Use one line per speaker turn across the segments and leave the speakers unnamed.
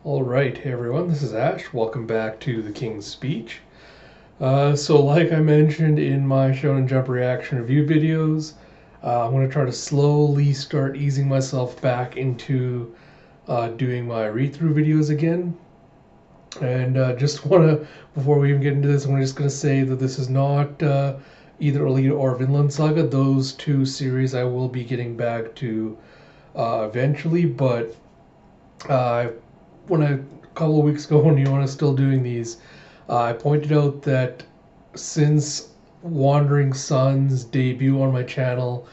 Alright, hey everyone, this is Ash. Welcome back to The King's Speech. So like I mentioned in my Shonen Jump reaction review videos, I'm going to try to slowly start easing myself back into doing my read-through videos again. And just want to, before we even get into this, I'm just going to say that this is not either Alita or Vinland Saga. Those two series I will be getting back to eventually, but uh, when a couple of weeks ago when Yona is still doing these, I pointed out that since Wandering Sun's debut on my channel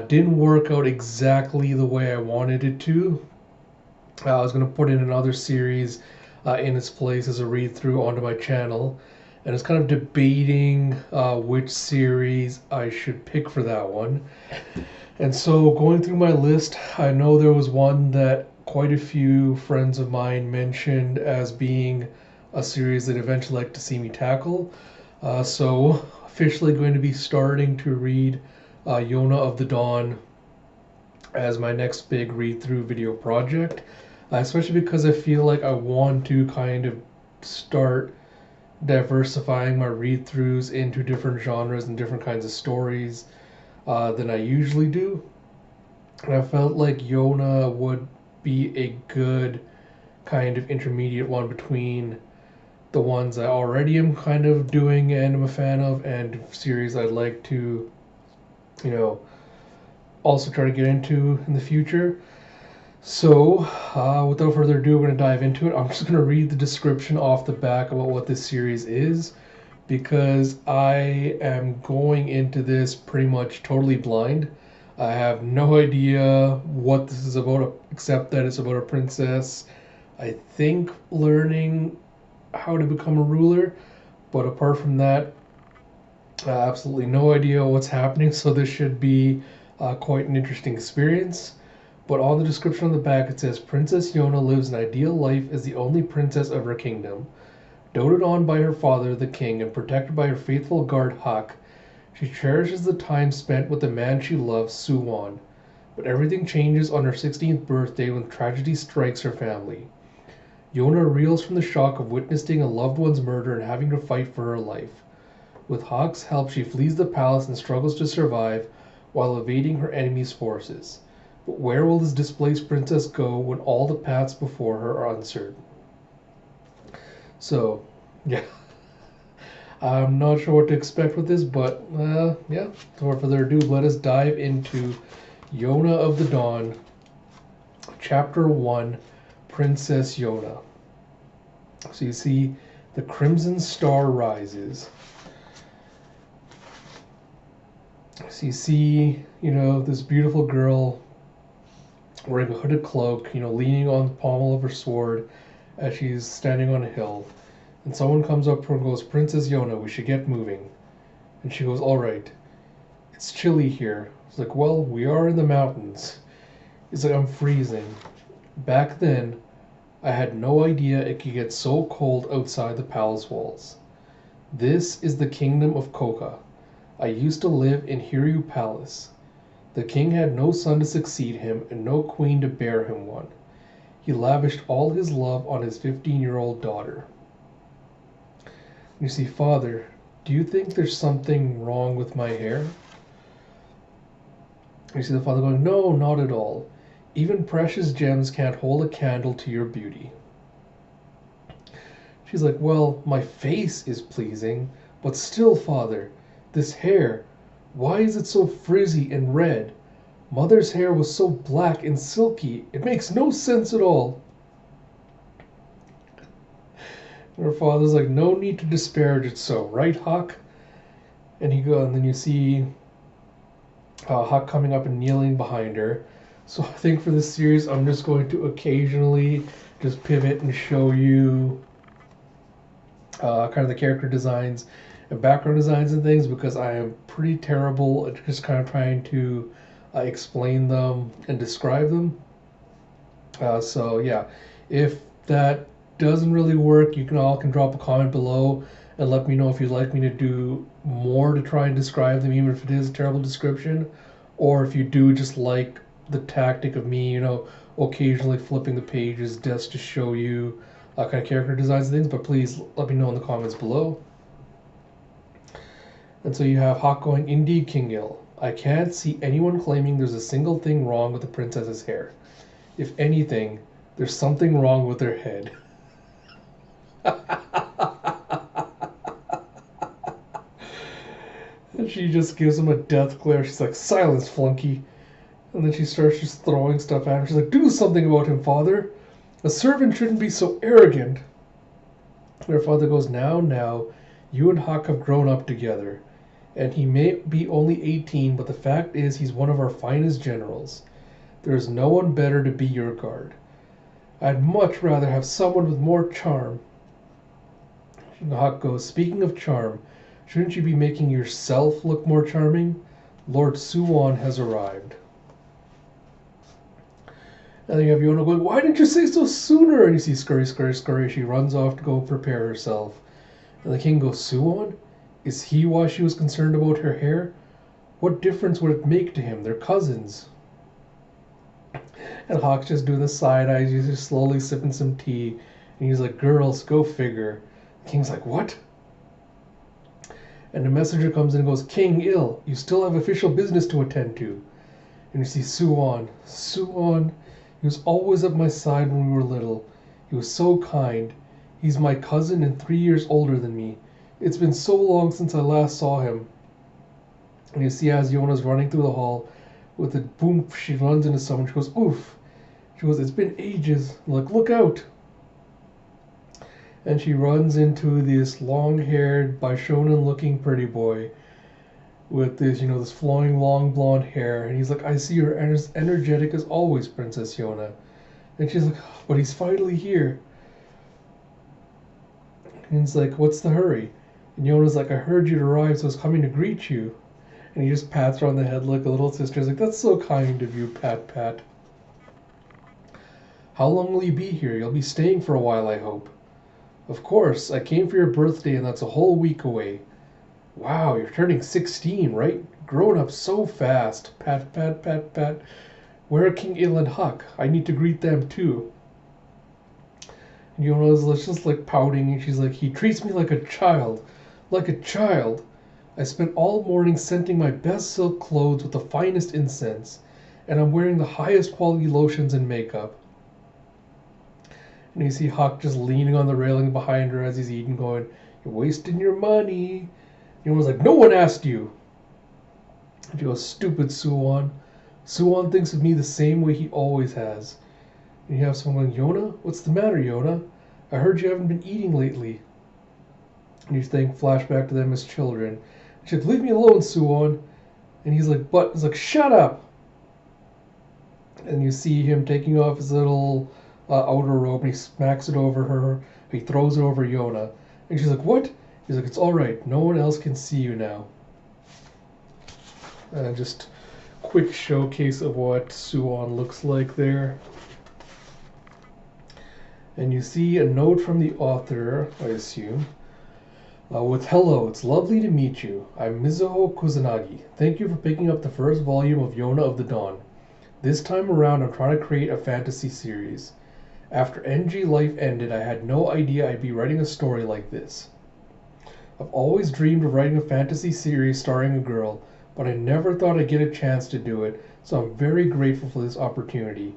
didn't work out exactly the way I wanted it to, I was going to put in another series in its place as a read through onto my channel, and it's kind of debating which series I should pick for that one. And so going through my list, I know there was one that quite a few friends of mine mentioned as being a series they'd eventually like to see me tackle. So officially going to be starting to read Yona of the Dawn as my next big read-through video project, especially because I feel like I want to kind of start diversifying my read-throughs into different genres and different kinds of stories than I usually do. And I felt like Yona would be a good kind of intermediate one between the ones I already am kind of doing and am a fan of, and series I'd like to, also try to get into in the future. So, without further ado, we're going to dive into it. I'm just going to read the description off the back about what this series is, because I am going into this pretty much totally blind. I have no idea what this is about, except that it's about a princess, I think, learning how to become a ruler. But apart from that, absolutely no idea what's happening, so this should be quite an interesting experience. But on the description on the back it says, Princess Yona lives an ideal life as the only princess of her kingdom. Doted on by her father, the king, and protected by her faithful guard Huck, she cherishes the time spent with the man she loves, Suwon. But everything changes on her 16th birthday when tragedy strikes her family. Yona reels from the shock of witnessing a loved one's murder and having to fight for her life. With Huck's help, she flees the palace and struggles to survive while evading her enemy's forces. But where will this displaced princess go when all the paths before her are uncertain? So, yeah. I'm not sure what to expect with this, but yeah, without further ado, let us dive into Yona of the Dawn, Chapter 1, Princess Yona. So you see, the crimson star rises. So you see, this beautiful girl wearing a hooded cloak, leaning on the pommel of her sword as she's standing on a hill. And someone comes up to her and goes, Princess Yona, we should get moving. And she goes, all right. It's chilly here. It's like, well, we are in the mountains. It's like, I'm freezing. Back then, I had no idea it could get so cold outside the palace walls. This is the kingdom of Koka. I used to live in Hiryu Palace. The king had no son to succeed him and no queen to bear him one. He lavished all his love on his 15-year-old daughter. You see, Father, do you think there's something wrong with my hair? You see the father going, no, not at all. Even precious gems can't hold a candle to your beauty. She's like, well, my face is pleasing, but still, Father, this hair, why is it so frizzy and red? Mother's hair was so black and silky, it makes no sense at all. Her father's like, no need to disparage it so, right, Huck? And then you see Huck coming up and kneeling behind her. So I think for this series, I'm just going to occasionally just pivot and show you kind of the character designs and background designs and things, because I am pretty terrible at just kind of trying to explain them and describe them. So yeah, if that doesn't really work, you can drop a comment below and let me know if you'd like me to do more to try and describe them, even if it is a terrible description, or if you do just like the tactic of me, occasionally flipping the pages just to show you kind of character designs and things, but please let me know in the comments below. And so you have Hawk going, "Indeed, King Il. I can't see anyone claiming there's a single thing wrong with the princess's hair. If anything, there's something wrong with her head." And she just gives him a death glare. She's like, "Silence, flunky." And then she starts just throwing stuff at him. She's like, "Do something about him, father. A servant shouldn't be so arrogant." And her father goes, Now, you and Hawk have grown up together. And he may be only 18, but the fact is he's one of our finest generals. There is no one better to be your guard. I'd much rather have someone with more charm." And Hawk goes, "Speaking of charm, shouldn't you be making yourself look more charming? Lord Suwon has arrived." And then you have Yona going, "Why didn't you say so sooner?" And you see scurry, scurry, scurry. She runs off to go prepare herself. And the king goes, "Suwon? Is he why she was concerned about her hair? What difference would it make to him? They're cousins." And Hawk's just doing the side eyes. He's just slowly sipping some tea. And he's like, "Girls, go figure." The king's like, "What?" And the messenger comes in and goes, "King Il, you still have official business to attend to." And you see Suwon. Suwon, he was always at my side when we were little. He was so kind. He's my cousin and 3 years older than me. It's been so long since I last saw him. And you see as Yona's running through the hall, with a boom, she runs into someone. She goes, "Oof." She goes, "It's been ages." I'm like, "Look out." And she runs into this long-haired, Bishonen-looking pretty boy with this, this flowing long blonde hair. And he's like, "I see you're as energetic as always, Princess Yona." And she's like, "But he's finally here." And he's like, "What's the hurry?" And Yona's like, "I heard you'd arrived, so I was coming to greet you." And he just pats her on the head like a little sister. He's like, "That's so kind of you, pat, pat." "How long will you be here? You'll be staying for a while, I hope." "Of course. I came for your birthday, and that's a whole week away." "Wow, you're turning 16, right? Growing up so fast." Pat, pat, pat, pat. "Where are King Il and Huck? I need to greet them too." And Yona's just like pouting, and she's like, "He treats me like a child. Like a child. I spent all morning scenting my best silk clothes with the finest incense, and I'm wearing the highest quality lotions and makeup." And you see Huck just leaning on the railing behind her as he's eating, going, "You're wasting your money." And was like, "No one asked you." And she goes, "Stupid Suwon. Suwon thinks of me the same way he always has." And you have someone going, "Yona? What's the matter, Yona? I heard you haven't been eating lately." And you think flashback to them as children. And she's like, "Leave me alone, Suwon." And he's like, "Shut up." And you see him taking off his little outer robe, and he smacks it over her. He throws it over Yona. And she's like, "What?" He's like, "It's all right. No one else can see you now." Just quick showcase of what Suwon looks like there. And you see a note from the author, I assume, with "Hello, it's lovely to meet you. I'm Mizuho Kusanagi. Thank you for picking up the first volume of Yona of the Dawn. This time around, I'm trying to create a fantasy series. After NG life ended, I had no idea I'd be writing a story like this. I've always dreamed of writing a fantasy series starring a girl, but I never thought I'd get a chance to do it, so I'm very grateful for this opportunity.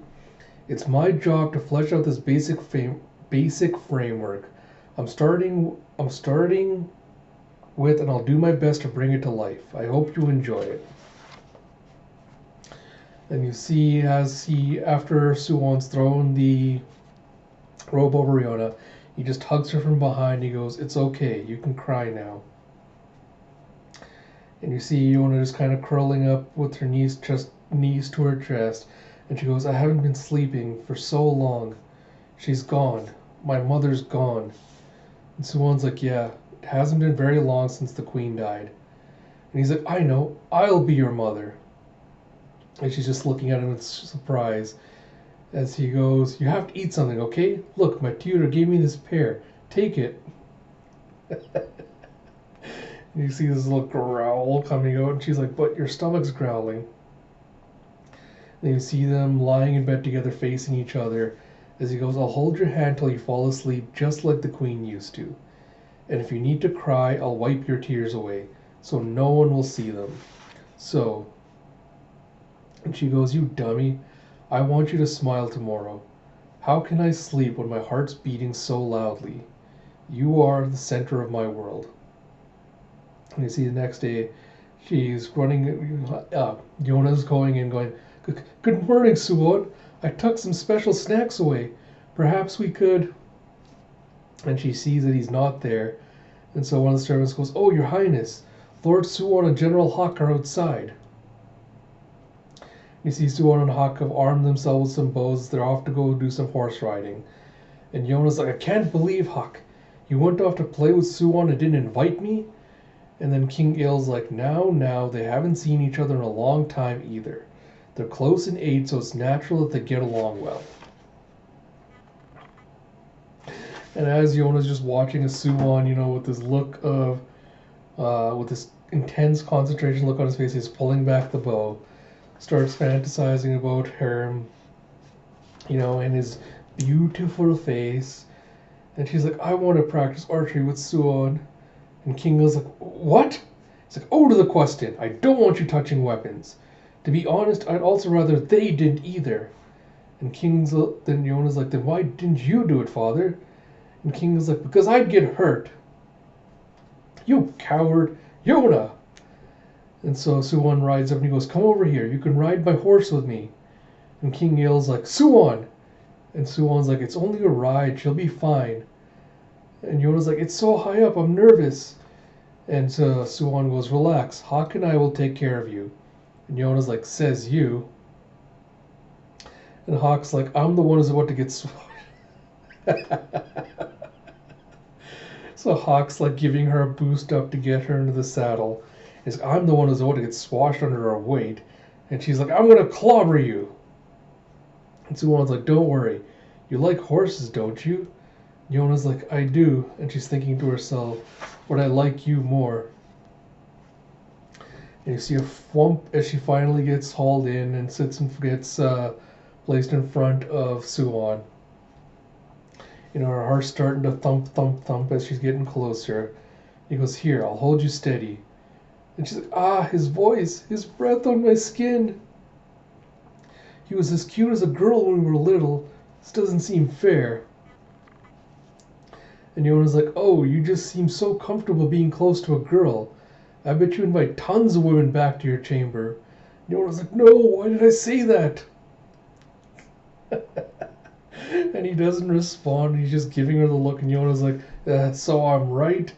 It's my job to flesh out this basic framework. I'm starting with, and I'll do my best to bring it to life. I hope you enjoy it." And you see after Suwon's thrown the robe over Yona, he just hugs her from behind. He goes, "It's okay, you can cry now." And you see Yona just kind of curling up with her knees to her chest. And she goes, "I haven't been sleeping for so long. She's gone. My mother's gone." And Suwon's like, "Yeah, it hasn't been very long since the queen died." And he's like, "I know, I'll be your mother." And she's just looking at him with surprise as he goes, "You have to eat something, okay? Look, my tutor gave me this pear. Take it." You see this little growl coming out, and she's like, "But your stomach's growling." And you see them lying in bed together facing each other as he goes, I'll hold your hand till you fall asleep just like the queen used to. And if you need to cry, I'll wipe your tears away so no one will see them. So, and she goes, you dummy, I want you to smile tomorrow. How can I sleep when my heart's beating so loudly? You are the center of my world. And you see the next day, she's running, Yona's going in going, good morning, Suwon. I tucked some special snacks away. Perhaps we could... And she sees that he's not there. And so one of the servants goes, oh, your highness, Lord Suwon and General Hawk are outside. You see Suwon and Hawk have armed themselves with some bows. They're off to go do some horse riding. And Yona's like, I can't believe, Hawk, you went off to play with Suwon and didn't invite me? And then King Il's like, now, they haven't seen each other in a long time either. They're close in age, so it's natural that they get along well. And as Yona's just watching a Suwon, with this look of, with this intense concentration look on his face, he's pulling back the bow, starts fantasizing about her, and his beautiful face. And she's like, I want to practice archery with Suwon. And King Il's like, what? He's like, to the question. I don't want you touching weapons. To be honest, I'd also rather they didn't either. And then Yona's like, then why didn't you do it, father? And King's like, because I'd get hurt. You coward, Yona! And so Suwon rides up and he goes, come over here, you can ride my horse with me. And King Il's like, Suwon! And Suwon's like, it's only a ride, she'll be fine. And Yona's like, it's so high up, I'm nervous. And so Suwon goes, relax, Hawk and I will take care of you. And Yona's like, says you. And Hawk's like, I'm the one who's about to get So Hawk's like giving her a boost up to get her into the saddle. He's like, I'm the one who's about to get swashed under her weight. And she's like, I'm gonna clobber you. And Suwon's like, don't worry. You like horses, don't you? Yona's like, I do. And she's thinking to herself, would I like you more? And you see a thwump as she finally gets hauled in and gets placed in front of Suwon. Her heart's starting to thump, thump, thump as she's getting closer. He goes, here, I'll hold you steady. And she's like, his voice, his breath on my skin. He was as cute as a girl when we were little. This doesn't seem fair. And Yona's like, you just seem so comfortable being close to a girl. I bet you invite tons of women back to your chamber. And Yona's like, no, why did I say that? And he doesn't respond. He's just giving her the look. And Yona's like, so I'm right?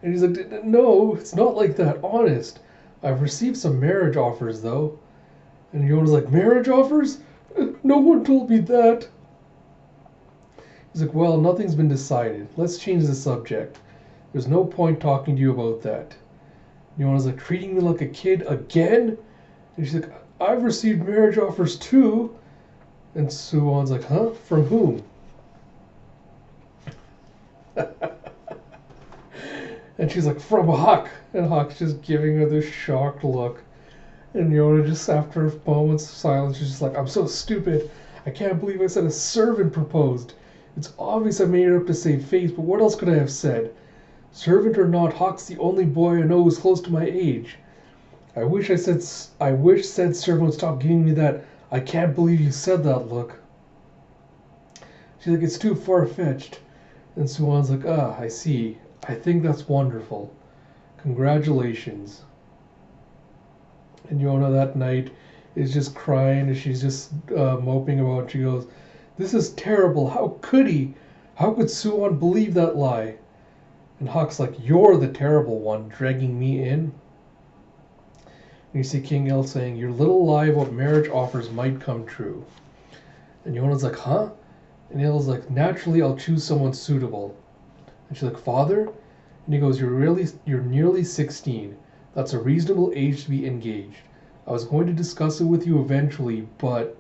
And he's like, no, it's not like that, honest. I've received some marriage offers, though. And Yona's like, marriage offers? No one told me that. He's like, well, nothing's been decided. Let's change the subject. There's no point talking to you about that. Yona's like, treating me like a kid again? And she's like, I've received marriage offers too. And Suwon's like, huh? From whom? And she's like, from Hawk. And Hawk's just giving her this shocked look. And Yona, just after moments of silence, she's just like, I'm so stupid. I can't believe I said a servant proposed. It's obvious I made it up to save face, but what else could I have said? Servant or not, Hawk's the only boy I know who's close to my age. I wish said servant would stop giving me that I can't believe you said that look. She's like, it's too far-fetched. And Suwon's like, I see. I think that's wonderful. Congratulations. And Yona that night is just crying and she's just moping about it. She goes, this is terrible. How could he? How could Suwon believe that lie? And Hawk's like, you're the terrible one, dragging me in. And you see King Il saying, your little lie about marriage offers might come true. And Yona's like, huh? And Il's like, naturally I'll choose someone suitable. And she's like, father? And he goes, you're nearly 16. That's a reasonable age to be engaged. I was going to discuss it with you eventually, but...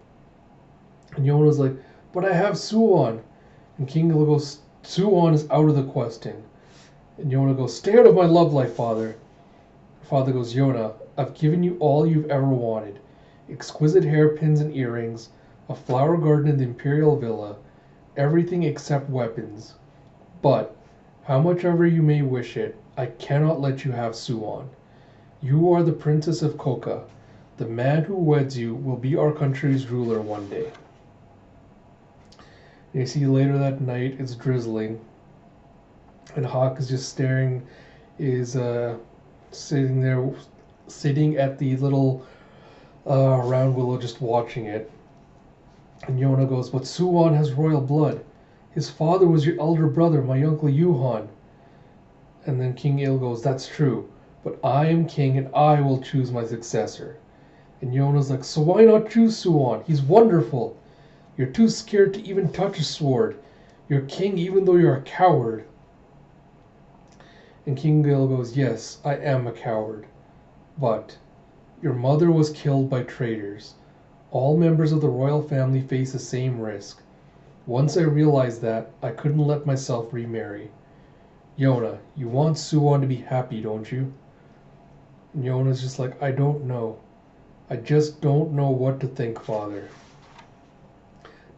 And Yona's like, but I have Suwon. And King Il goes, Suwon is out of the question. And Yona goes, stay out of my love life, father. Father goes, Yona, I've given you all you've ever wanted. exquisite hairpins and earrings, a flower garden in the imperial villa, everything except weapons. But, how much ever you may wish it, I cannot let you have Suan. You are the Princess of Koka. The man who weds you will be our country's ruler one day. And you see later that night, it's drizzling, and Hawk is just sitting there, sitting at the little round willow, just watching it. And Yona goes, "But Suan has royal blood. His father was your elder brother, my uncle Yuhan." And then King Il goes, "That's true, but I am king and I will choose my successor." And Yona's like, "So why not choose Suan? He's wonderful. You're too scared to even touch a sword. You're king even though you're a coward." And King Il goes, "Yes, I am a coward. But your mother was killed by traitors. All members of the royal family face the same risk. Once I realized that, I couldn't let myself remarry. Yona, you want Suan to be happy, don't you?" And Yona's just like, "I don't know. I just don't know what to think, father.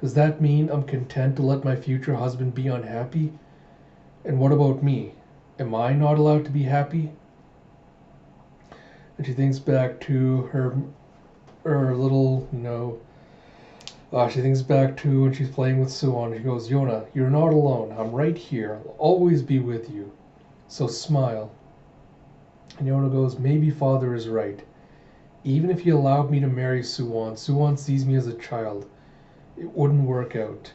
Does that mean I'm content to let my future husband be unhappy? And what about me? Am I not allowed to be happy?" And she thinks back to her little, she thinks back to when she's playing with Suan. She goes, "Yona, you're not alone. I'm right here. I'll always be with you. So smile." And Yona goes, "Maybe father is right. Even if he allowed me to marry Suan, Suan sees me as a child. It wouldn't work out.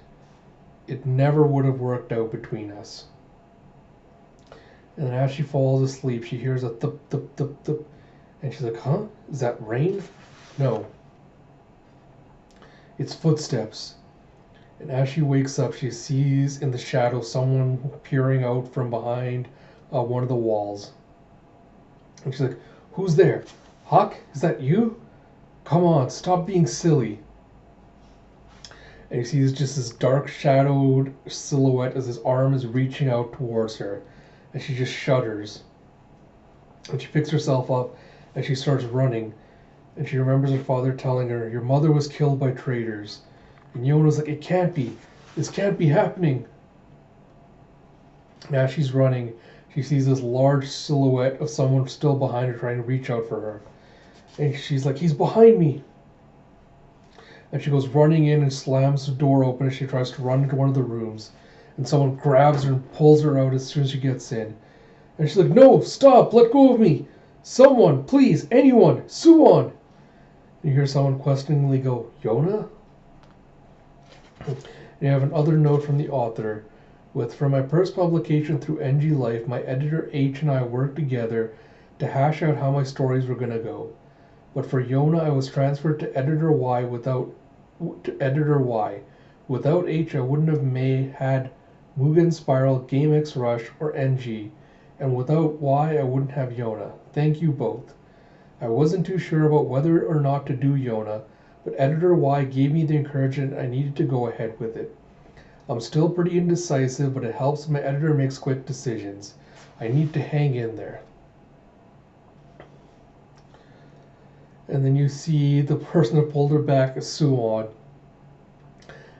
It never would have worked out between us." And then as she falls asleep, she hears a thup, thup, thup, thup. And she's like, "Huh? Is that rain?" No. It's footsteps. And as she wakes up, she sees in the shadow someone peering out from behind one of the walls. And she's like, "Who's there? Huck, is that you? Come on, stop being silly." And you see just this dark shadowed silhouette as his arm is reaching out towards her. And she just shudders. And she picks herself up and she starts running. And she remembers her father telling her, "Your mother was killed by traitors." And Yona's like, "It can't be. This can't be happening." And as she's running, she sees this large silhouette of someone still behind her trying to reach out for her. And she's like, "He's behind me." And she goes running in and slams the door open as she tries to run into one of the rooms. And someone grabs her and pulls her out as soon as she gets in. And she's like, "No, stop, let go of me. Someone, please, anyone, Suan." And you hear someone questioningly go, "Yona?" And you have another note from the author with, "For my first publication through NG Life, my editor H and I worked together to hash out how my stories were going to go. But for Yona, I was transferred to editor Y without H, I wouldn't have had Mugen Spiral, Game X Rush, or NG. And without Y, I wouldn't have Yona. Thank you both. I wasn't too sure about whether or not to do Yona, but editor Y gave me the encouragement I needed to go ahead with it. I'm still pretty indecisive, but it helps my editor makes quick decisions. I need to hang in there." And then you see the person that pulled her back is Suan.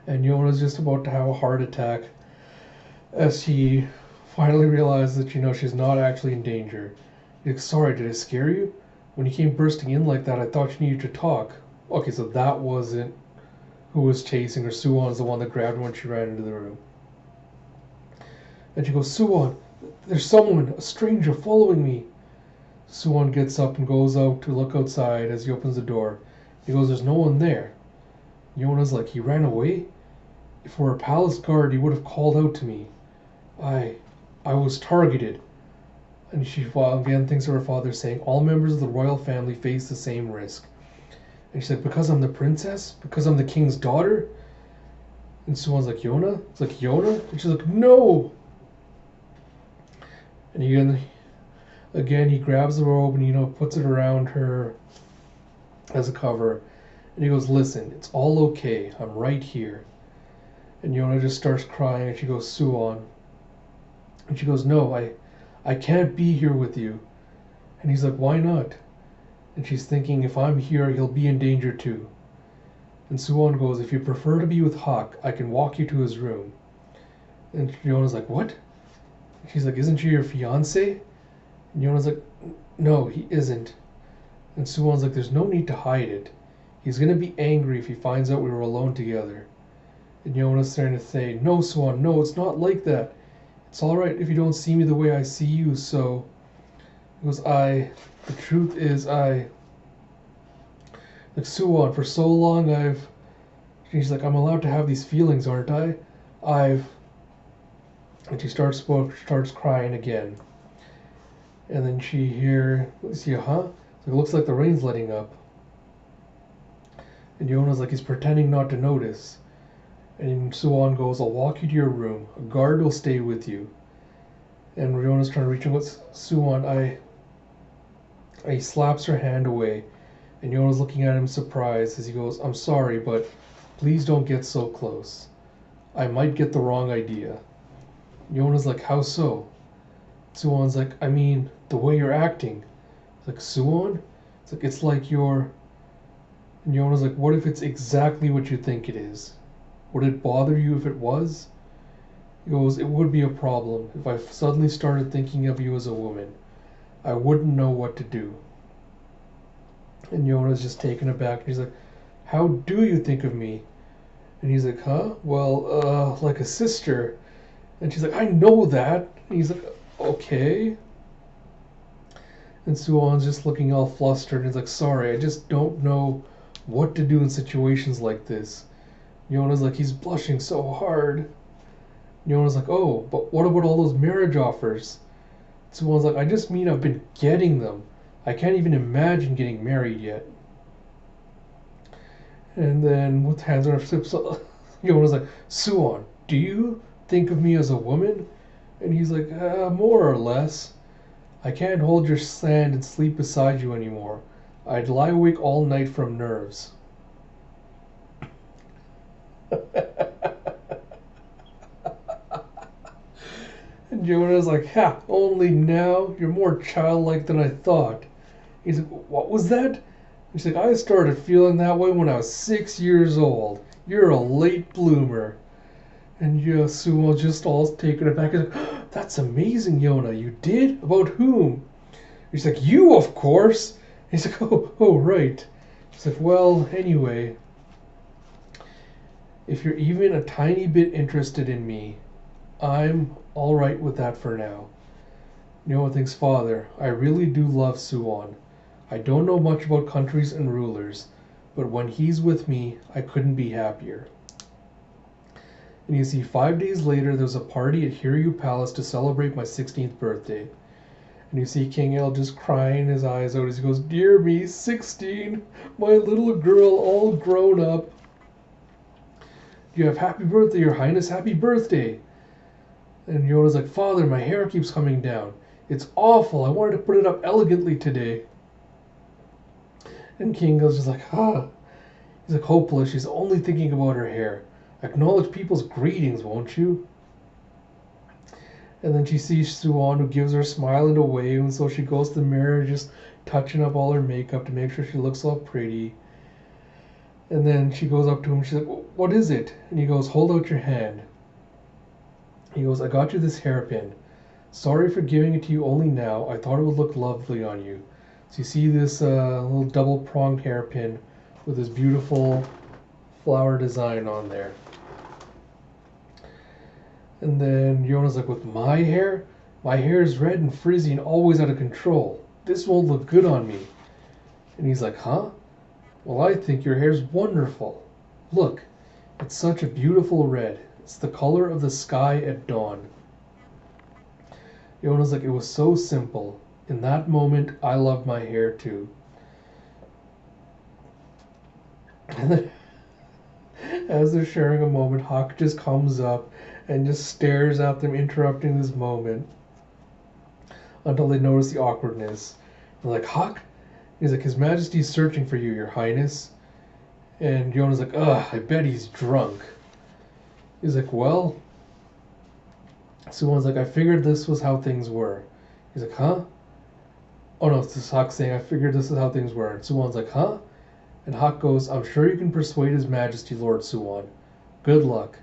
And Yona's just about to have a heart attack as she finally realizes that, she's not actually in danger. She's like, "Sorry, did I scare you? When you came bursting in like that, I thought you needed to talk." Okay, so that wasn't who was chasing her. Suan's the one that grabbed her when she ran into the room. And she goes, "Suan, there's someone, a stranger, following me." Suan gets up and goes out to look outside as he opens the door. He goes, "There's no one there." Yona's like, "He ran away? If we're a palace guard, he would have called out to me. I was targeted." And she again thinks of her father saying, "All members of the royal family face the same risk." And she's like, "Because I'm the princess? Because I'm the king's daughter?" And Suan's like, "Yona?" It's like, "Yona?" And she's like, "No!" And again, he grabs the robe and, puts it around her as a cover. And he goes, "Listen, it's all okay. I'm right here." And Yona just starts crying and she goes, "Suan." And she goes, "No, I can't be here with you." And he's like, "Why not?" And she's thinking, if I'm here, he'll be in danger too. And Suwon goes, if you prefer to be with Hawk, I can walk you to his room. And Yona's like, what? She's like, isn't she your fiance? And Yona's like, no, he isn't. And Suwon's like, there's no need to hide it. He's going to be angry if he finds out we were alone together. And Yona's starting to say, no, Suwon, no, it's not like that. It's alright if you don't see me the way I see you, so... He goes, the truth is, like, Suwon, for so long she's like, I'm allowed to have these feelings, aren't I? And she starts crying again. And then she see, huh? It looks like the rain's letting up. And Yona's like, he's pretending not to notice. And Suwon goes, I'll walk you to your room. A guard will stay with you. And Yona's trying to reach him. What's Suwon? He slaps her hand away. And Yona's looking at him surprised as he goes, I'm sorry, but please don't get so close. I might get the wrong idea. Yona's like, how so? Suwon's like, I mean, the way you're acting. It's like, Suwon? It's like you're... And Yona's like, what if it's exactly what you think it is? Would it bother you if it was? He goes, it would be a problem if I suddenly started thinking of you as a woman. I wouldn't know what to do. And Yona's just taken aback. He's like, how do you think of me? And he's like, huh? Well, like a sister. And she's like, I know that. And he's like, okay. And Suwon's just looking all flustered. And he's like, sorry, I just don't know what to do in situations like this. Yona's like, he's blushing so hard. Yona's like, oh, but what about all those marriage offers? Suwon's like, I just mean I've been getting them. I can't even imagine getting married yet. And then with hands on her hips, Yona's like, Suwon, do you think of me as a woman? And he's like, more or less. I can't hold your hand and sleep beside you anymore. I'd lie awake all night from nerves. And Yona's like, ha, only now? You're more childlike than I thought. He's like, what was that? He's like, I started feeling that way when I was 6 years old. You're a late bloomer. And Suwon just all taken aback. He's like, that's amazing, Yona. You did? About whom? He's like, you, of course. He's like, oh, right. He's like, well, anyway, if you're even a tiny bit interested in me, I'm all right with that for now. Yona thinks, Father, I really do love Suwon. I don't know much about countries and rulers, but when he's with me, I couldn't be happier. And you see, 5 days later, there's a party at Hiryu Palace to celebrate my 16th birthday. And you see King El just crying his eyes out as he goes, dear me, 16, my little girl all grown up. You have happy birthday, your highness, happy birthday. And Yona's like, Father, my hair keeps coming down. It's awful, I wanted to put it up elegantly today. And King El's just like, He's like, hopeless, she's only thinking about her hair. Acknowledge people's greetings, won't you? And then she sees Suwon, who gives her a smile and a wave, and so she goes to the mirror, just touching up all her makeup to make sure she looks all pretty. And then she goes up to him, she's like, what is it? And he goes, hold out your hand. He goes, I got you this hairpin. Sorry for giving it to you only now. I thought it would look lovely on you. So you see this little double-pronged hairpin with this beautiful flower design on there. And then Yona's like, with my hair? My hair is red and frizzy and always out of control. This won't look good on me. And he's like, huh? Well, I think your hair's wonderful. Look, it's such a beautiful red. It's the color of the sky at dawn. Yona's like, it was so simple. In that moment, I loved my hair too. And then, as they're sharing a moment, Hawk just comes up and just stares at them, interrupting this moment until they notice the awkwardness. They're like, Hawk? He's like, His Majesty's searching for you, Your Highness. And Yona's like, ugh, I bet he's drunk. He's like, well... Suwon's like, I figured this was how things were. He's like, huh? oh no, this is Huck saying, I figured this is how things were. And Suwon's like, huh? And Huck goes, I'm sure you can persuade His Majesty, Lord Suwon. Good luck.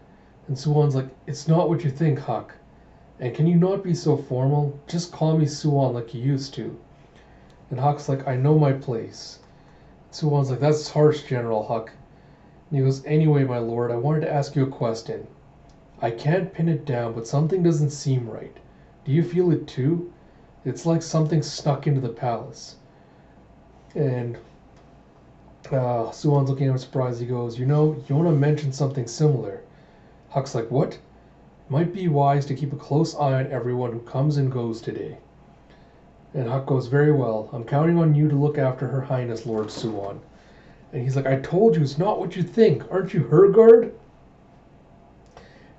And Suwon's like, it's not what you think, Huck. And can you not be so formal? Just call me Suwon like you used to. And Huck's like, I know my place. Suwon's like, that's harsh, General Huck. And he goes, anyway, my lord, I wanted to ask you a question. I can't pin it down, but something doesn't seem right. Do you feel it too? It's like something snuck into the palace. And Suwon's looking at him surprised. He goes, you know, Yona mentioned something similar. Huck's like, what? Might be wise to keep a close eye on everyone who comes and goes today. And Huck goes, very well. I'm counting on you to look after Her Highness, Lord Suwon. And he's like, I told you, it's not what you think. Aren't you her guard?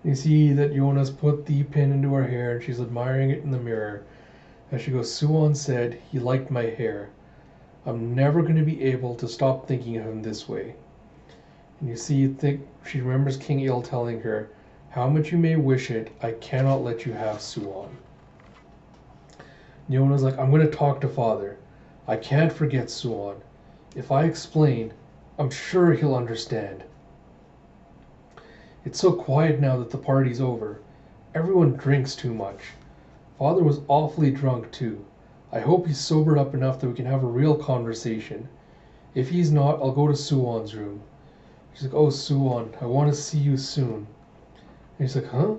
And you see that Yona's put the pin into her hair and she's admiring it in the mirror. And she goes, Suwon said he liked my hair. I'm never going to be able to stop thinking of him this way. And you see, she remembers King Il telling her, how much you may wish it, I cannot let you have Suwon. Yona's like, I'm going to talk to Father. I can't forget Suwon. If I explain, I'm sure he'll understand. It's so quiet now that the party's over. Everyone drinks too much. Father was awfully drunk too. I hope he's sobered up enough that we can have a real conversation. If he's not, I'll go to Suwon's room. She's like, oh, Suwon, I want to see you soon. And he's like, huh?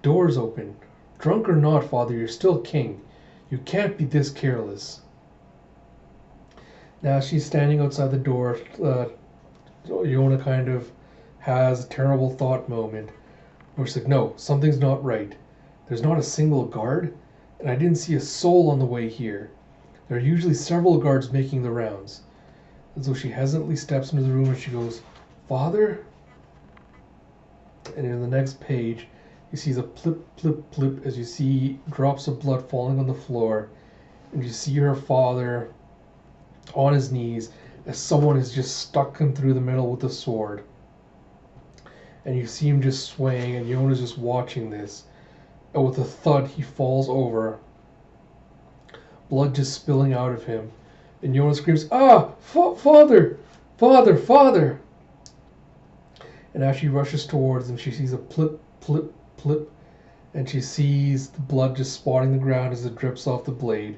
Door's open. Drunk or not, Father, you're still king. You can't be this careless. Now she's standing outside the door. Yona kind of has a terrible thought moment where she's like, no, something's not right. There's not a single guard, and I didn't see a soul on the way here. There are usually several guards making the rounds. And so she hesitantly steps into the room and she goes, Father? And in the next page, you see the plip, plip, plip as you see drops of blood falling on the floor. And you see her father on his knees as someone has just stuck him through the middle with a sword. And you see him just swaying, and Yona's just watching this. And with a thud, he falls over. Blood just spilling out of him. And Yona screams, ah! Father! Father! Father! And as she rushes towards him, she sees a plip, plip, plip. And she sees the blood just spotting the ground as it drips off the blade.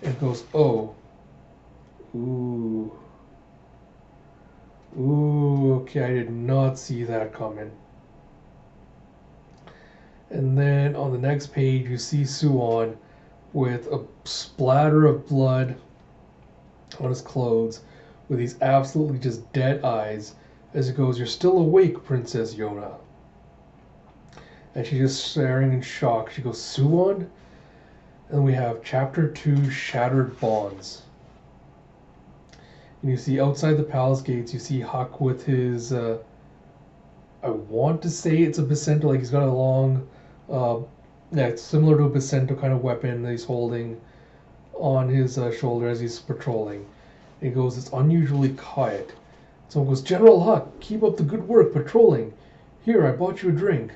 And goes, oh. Ooh. Ooh, okay, I did not see that coming. And then on the next page, you see Suwon with a splatter of blood on his clothes, with these absolutely just dead eyes, as he goes, you're still awake, Princess Yona. And she's just staring in shock. She goes, Suwon? And we have Chapter 2, Shattered Bonds. And you see outside the palace gates, you see Huck with his, I want to say it's a Bacento, like he's got a long, yeah, it's similar to a Bacento kind of weapon that he's holding on his shoulder as he's patrolling. And he goes, it's unusually quiet. Someone goes, General Huck, keep up the good work patrolling. Here, I bought you a drink.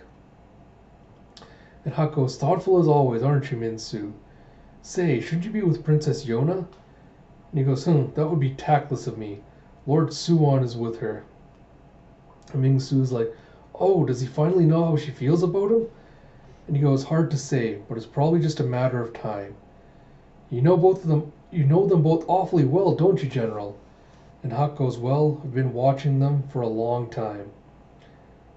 And Huck goes, thoughtful as always, aren't you, Minsu? Say, shouldn't you be with Princess Yona? And he goes, that would be tactless of me. Lord Suwon is with her. And Ming Su's like, oh, does he finally know how she feels about him? And he goes, hard to say, but it's probably just a matter of time. You know them both awfully well, don't you, General? And Huck goes, well, I've been watching them for a long time.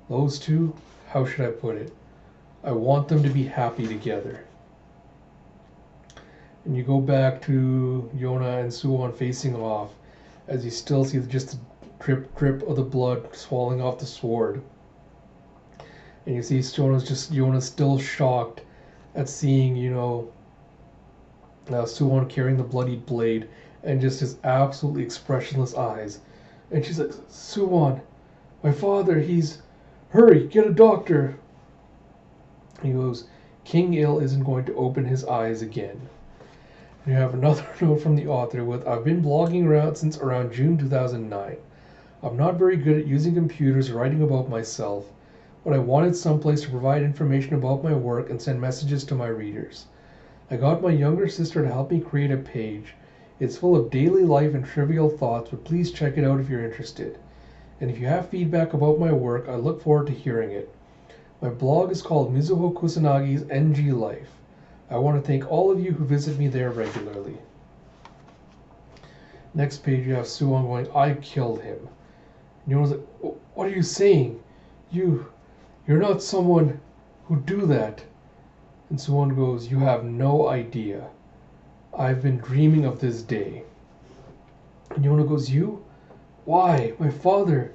Those two, how should I put it? I want them to be happy together. And you go back to Yona and Suwon facing off, as you still see just the drip, drip of the blood falling off the sword. And you see Yona's still shocked at seeing, Suwon carrying the bloodied blade and just his absolutely expressionless eyes. And she's like, Suwon, my father, hurry, get a doctor. He goes, King Il isn't going to open his eyes again. And you have another note from the author with, I've been blogging around since around June 2009. I'm not very good at using computers or writing about myself, but I wanted someplace to provide information about my work and send messages to my readers. I got my younger sister to help me create a page. It's full of daily life and trivial thoughts, but please check it out if you're interested. And if you have feedback about my work, I look forward to hearing it. My blog is called Mizuho Kusanagi's NG Life. I want to thank all of you who visit me there regularly. Next page, you have Suwon going, I killed him. And Yona's like, what are you saying? You're not someone who'd do that. And Suwon goes, you have no idea. I've been dreaming of this day. And Yona goes, you? Why? My father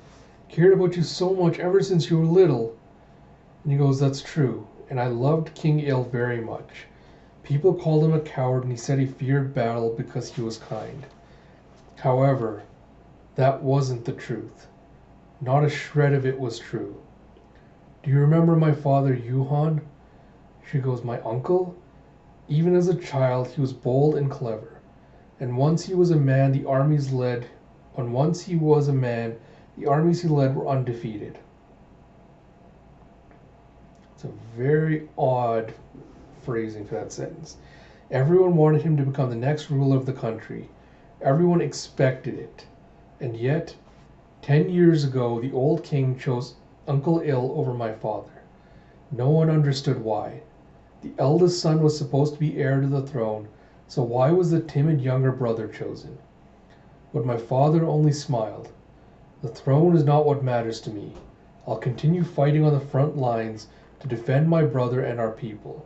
cared about you so much ever since you were little. And he goes, that's true. And I loved King Il very much. People called him a coward, and he said he feared battle because he was kind. However, that wasn't the truth. Not a shred of it was true. Do you remember my father, Yuhan? She goes, my uncle? Even as a child, he was bold and clever. And once he was a man, the armies he led were undefeated. It's a very odd phrasing for that sentence. Everyone wanted him to become the next ruler of the country. Everyone expected it. And yet, 10 years ago, the old king chose Uncle Il over my father. No one understood why. The eldest son was supposed to be heir to the throne, so why was the timid younger brother chosen? But my father only smiled. The throne is not what matters to me. I'll continue fighting on the front lines to defend my brother and our people.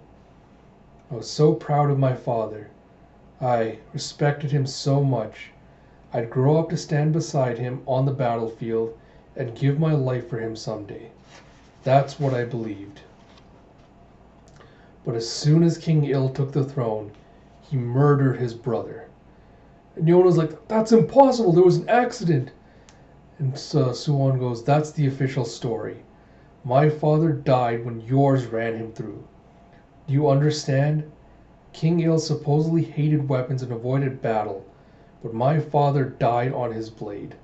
I was so proud of my father. I respected him so much. I'd grow up to stand beside him on the battlefield and give my life for him someday. That's what I believed. But as soon as King Il took the throne, he murdered his brother. And Yona's like, that's impossible, there was an accident. And Suwon goes, that's the official story. My father died when yours ran him through. Do you understand? King Il supposedly hated weapons and avoided battle, but my father died on his blade.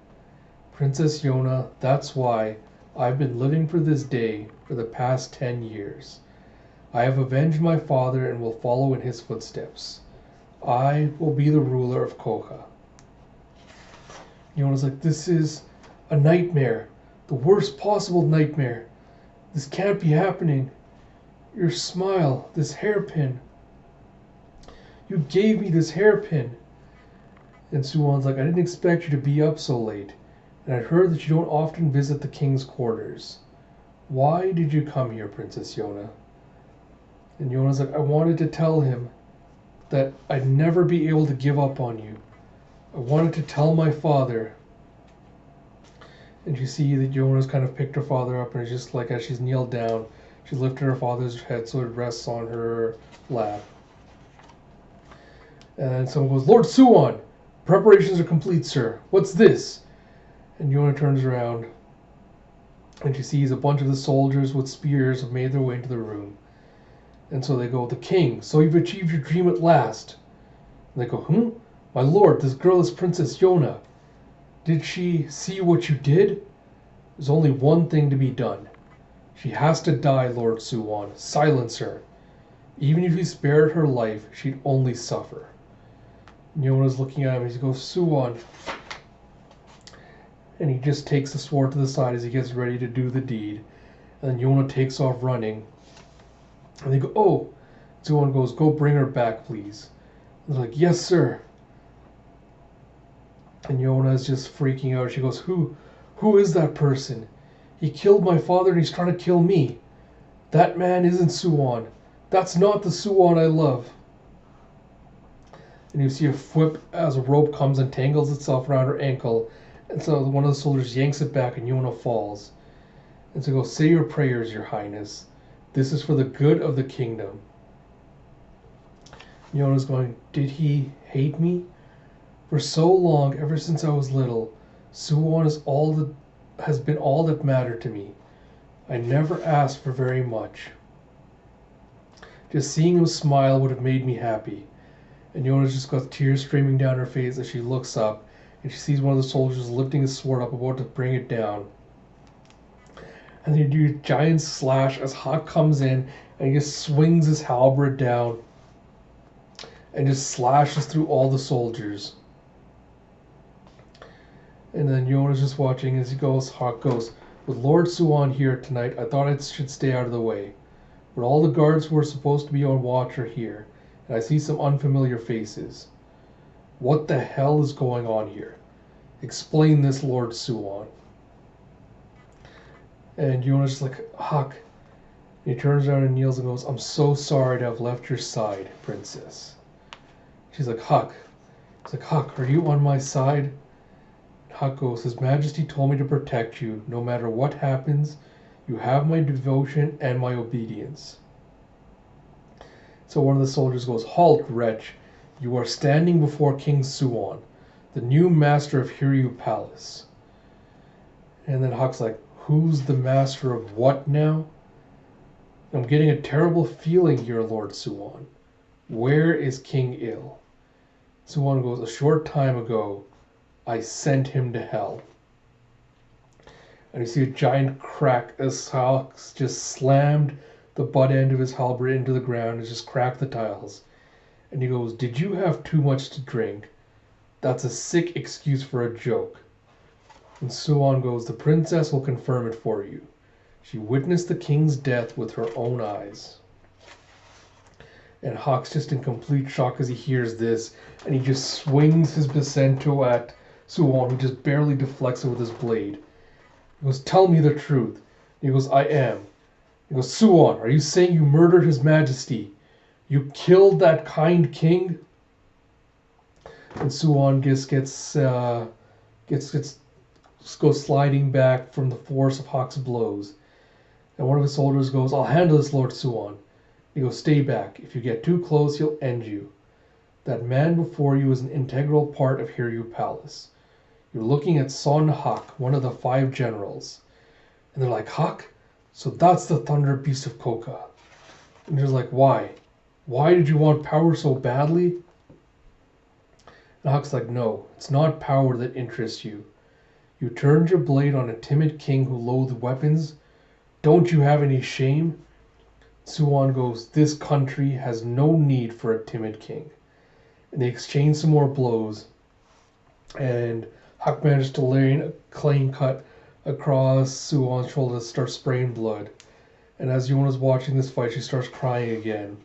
Princess Yona, that's why I've been living for this day for the past 10 years. I have avenged my father and will follow in his footsteps. I will be the ruler of Koha. Yona's like, this is a nightmare. The worst possible nightmare. This can't be happening. Your smile, this hairpin. You gave me this hairpin. And Suwon's like, I didn't expect you to be up so late. And I'd heard that you don't often visit the king's quarters. Why did you come here, Princess Yona? And Yona's like, I wanted to tell him that I'd never be able to give up on you. I wanted to tell my father. And you see that Yona's kind of picked her father up, and it's just like as she's kneeled down, she lifted her father's head so it rests on her lap. And someone goes, Lord Suwon, preparations are complete, sir. What's this? And Yona turns around, and she sees a bunch of the soldiers with spears have made their way into the room. And so they go, the king, so you've achieved your dream at last. And they go, my lord, this girl is Princess Yona. Did she see what you did? There's only one thing to be done. She has to die, Lord Suwon. Silence her. Even if you spared her life, she'd only suffer. And Yona's looking at him, and he goes, Suwon. And he just takes the sword to the side as he gets ready to do the deed. And then Yona takes off running. And they go, oh. Suwon goes, go bring her back, please. And they're like, yes, sir. And Yona is just freaking out. She goes, who is that person? He killed my father and he's trying to kill me. That man isn't Suwon. That's not the Suwon I love. And you see a whip as a rope comes and tangles itself around her ankle. And so one of the soldiers yanks it back and Yona falls. And so goes, say your prayers, your highness. This is for the good of the kingdom. Yona's going, did he hate me? For so long, ever since I was little, Suwon has been all that mattered to me. I never asked for very much. Just seeing him smile would have made me happy. And Yona's just got tears streaming down her face as she looks up, and she sees one of the soldiers lifting his sword up, about to bring it down. And they do a giant slash as Hawk comes in, and he just swings his halberd down. and just slashes through all the soldiers. And then Yona's just watching as he goes. Hawk goes, "With Lord Suan here tonight, I thought I should stay out of the way. But all the guards who are supposed to be on watch are here, and I see some unfamiliar faces. What the hell is going on here? Explain this, Lord Suan." And Yona's just like, "Hawk." He turns around and kneels and goes, "I'm so sorry to have left your side, Princess." She's like, "Hawk." He's like, "Hawk, are you on my side?" Hawk goes, "His Majesty told me to protect you. No matter what happens, you have my devotion and my obedience." So one of the soldiers goes, "Halt, wretch. You are standing before King Suan, the new master of Hiryu Palace." And then Hawk's like, "Who's the master of what now?" "I'm getting a terrible feeling here, Lord Suan. Where is King Il?" Suan goes, "A short time ago, I sent him to hell." And you see a giant crack as Hawks just slammed the butt end of his halberd into the ground and just cracked the tiles. And he goes, "Did you have too much to drink? That's a sick excuse for a joke." And Suan goes, "The princess will confirm it for you. She witnessed the king's death with her own eyes." And Hawk's just in complete shock as he hears this, and he just swings his Bacento at Suan, who just barely deflects it with his blade. He goes, "Tell me the truth." He goes, "I am." He goes, "Suan, are you saying you murdered His Majesty? You killed that kind king?" And Suan just goes sliding back from the force of Hawk's blows. And one of his soldiers goes, "I'll handle this, Lord Suan." He goes, "Stay back. If you get too close, he'll end you. That man before you is an integral part of Hiryu Palace. You're looking at Son Hawk, one of the 5 generals." And they're like, "Hawk? So that's the thunder beast of Koka." And they're like, "Why? Why did you want power so badly?" And Hawk's like, "No, it's not power that interests you. You turned your blade on a timid king who loathed weapons. Don't you have any shame?" Suan goes, "This country has no need for a timid king." And they exchange some more blows. And Hawk manages to lay a clean cut across Suan's shoulder to start spraying blood. And as Yona's watching this fight, she starts crying again.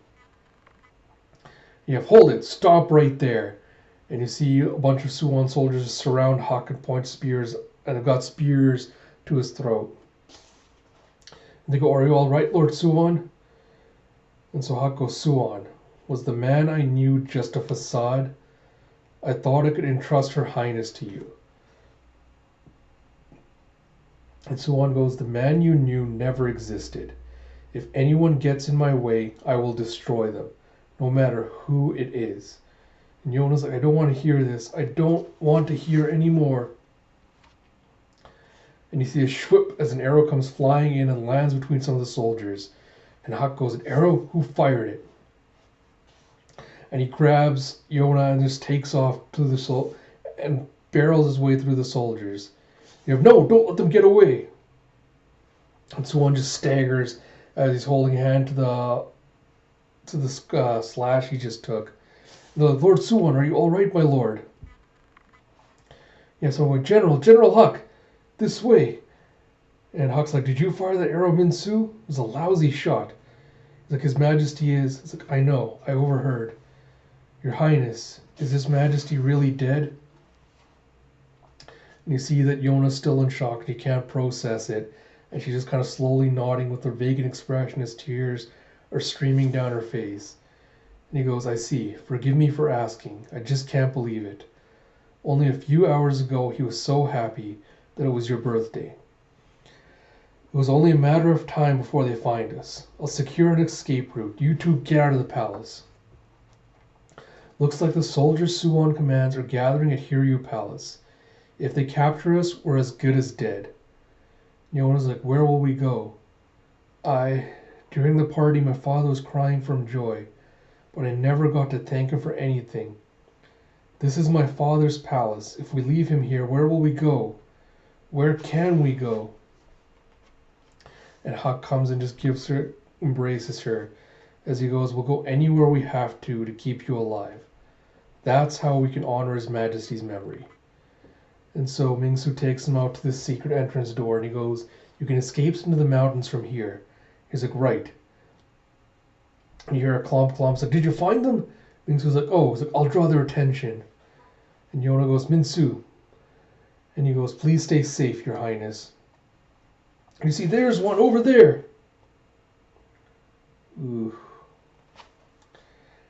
"Yeah, hold it. Stop right there." And you see a bunch of Suan soldiers surround Hawk and point spears, and have got spears to his throat. And they go, "Are you all right, Lord Suan?" And so Hawk goes, "Suan, was the man I knew just a facade? I thought I could entrust Her Highness to you." And Suan goes, "The man you knew never existed. If anyone gets in my way, I will destroy them, no matter who it is." And Yona's like, "I don't want to hear this. I don't want to hear anymore." And you see a shwip as an arrow comes flying in and lands between some of the soldiers. And Hawk goes, "An arrow? Who fired it?" And he grabs Yona and just takes off to the and barrels his way through the soldiers. You have, "No, don't let them get away." And Suan just staggers as he's holding a hand to the slash he just took. The "Lord Suan, are you all right, my lord?" "Yeah." So I'm like, General Hawk, this way." And Hawk's like, "Did you fire that arrow, Minsu? It was a lousy shot." He's like, "His Majesty is..." It's like, "I know, I overheard. Your Highness, is His Majesty really dead?" And you see that Yona's still in shock and he can't process it. And she's just kind of slowly nodding with a vacant expression as tears are streaming down her face. And he goes, "I see. Forgive me for asking. I just can't believe it. Only a few hours ago he was so happy that it was your birthday. It was only a matter of time before they find us. I'll secure an escape route. You two get out of the palace." Looks like the soldiers Suan commands are gathering at Hiryu Palace. If they capture us, we're as good as dead. Yona's like, "Where will we go?" During the party, my father was crying from joy, but I never got to thank him for anything. This is my father's palace. If we leave him here, where will we go? Where can we go?" And Hawk comes and just embraces her. as he goes, "We'll go anywhere we have to keep you alive. That's how we can honor His Majesty's memory." And so Mingsu takes him out to this secret entrance door, and he goes, "You can escape into the mountains from here." He's like, "Right." And you hear a clomp clomp. It's like, "Did you find them?" Mingsu's like, "Oh," he's like, "I'll draw their attention." And Yona goes, "Mingsu." And he goes, "Please stay safe, Your Highness." And you see, there's one over there. Ooh.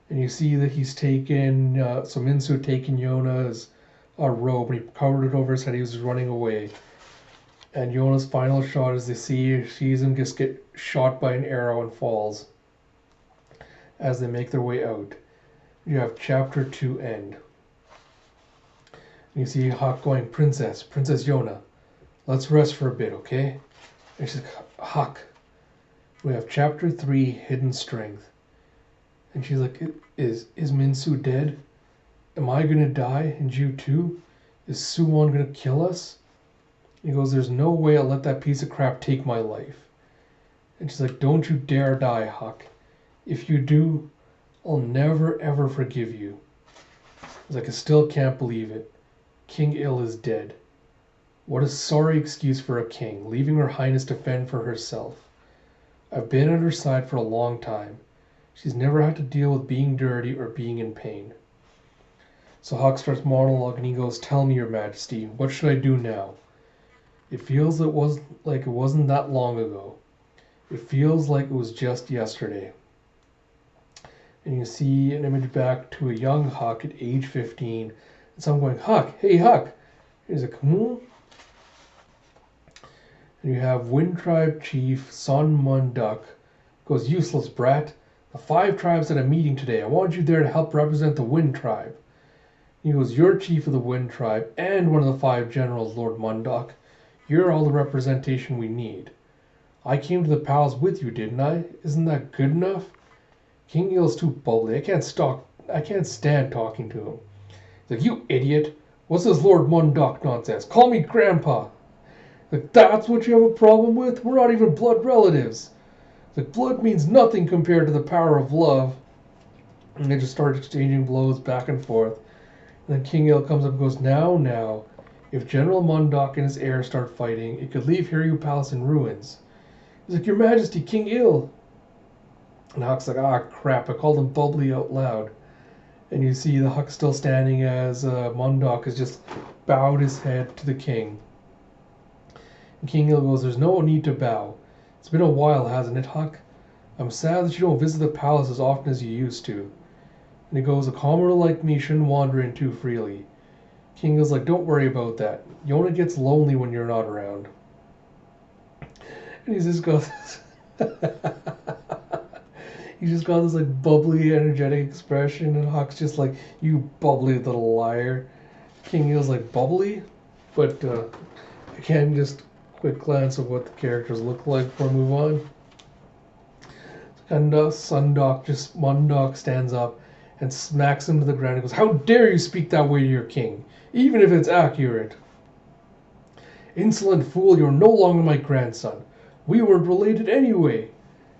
And you see that he's taken, so Mingsu had taken Yona's robe and he covered it over his head. He was running away. And Yona's final shot is they sees him just get shot by an arrow and falls as they make their way out. You have chapter 2 end. And you see Hawk going, Princess Yona, let's rest for a bit, okay?" And she's like, "Hawk, we have chapter 3, Hidden Strength." And she's like, Is Mingsu dead? Am I gonna die? And you too? Is Suwon gonna kill us?" He goes, "There's no way I'll let that piece of crap take my life." And she's like, "Don't you dare die, Hawk. If you do, I'll never ever forgive you." He's like, "I still can't believe it. King Il is dead. What a sorry excuse for a king, leaving Her Highness to fend for herself. I've been at her side for a long time. She's never had to deal with being dirty or being in pain." So Hawk starts monologuing and he goes, "Tell me, Your Majesty, what should I do now? It feels like it wasn't that long ago. It feels like it was just yesterday." And you see an image back to a young Hawk at age 15. And so I'm going, "Hawk, hey Hawk." He's like, "Hmm?" And you have Wind Tribe Chief Sun Munduk goes, "Useless brat. The 5 tribes at a meeting today. I want you there to help represent the Wind Tribe." He goes, "You're chief of the Wind Tribe and one of the 5 generals, Lord Munduk. You're all the representation we need. I came to the palace with you, didn't I? Isn't that good enough?" King Il's too bubbly. I can't stand talking to him. He's like, "You idiot. What's this Lord Munduk nonsense? Call me Grandpa." Like, "That's what you have a problem with? We're not even blood relatives." Like, "Blood means nothing compared to the power of love." And they just start exchanging blows back and forth. And then King Il comes up and goes, Now, if General Munduk and his heir start fighting, it could leave Hiryu Palace in ruins." He's like, "Your Majesty, King Il." And Huck's like, "Ah, crap, I called him bubbly out loud." And you see the Huck still standing as Munduk has just bowed his head to the king. And King Il goes, "There's no need to bow. It's been a while, hasn't it, Huck? I'm sad that you don't visit the palace as often as you used to." And he goes, "A commoner like me shouldn't wander in too freely." King Il's like, "Don't worry about that. Yona gets lonely when you're not around." And he's just got this he's just got this like bubbly, energetic expression, and Huck's just like, "You bubbly little liar." King Il's like, "Bubbly?" But again, just quick glance of what the characters look like before I move on. And Munduk stands up and smacks him to the ground and goes, "How dare you speak that way to your king, even if it's accurate? Insolent fool, you're no longer my grandson. We weren't related anyway."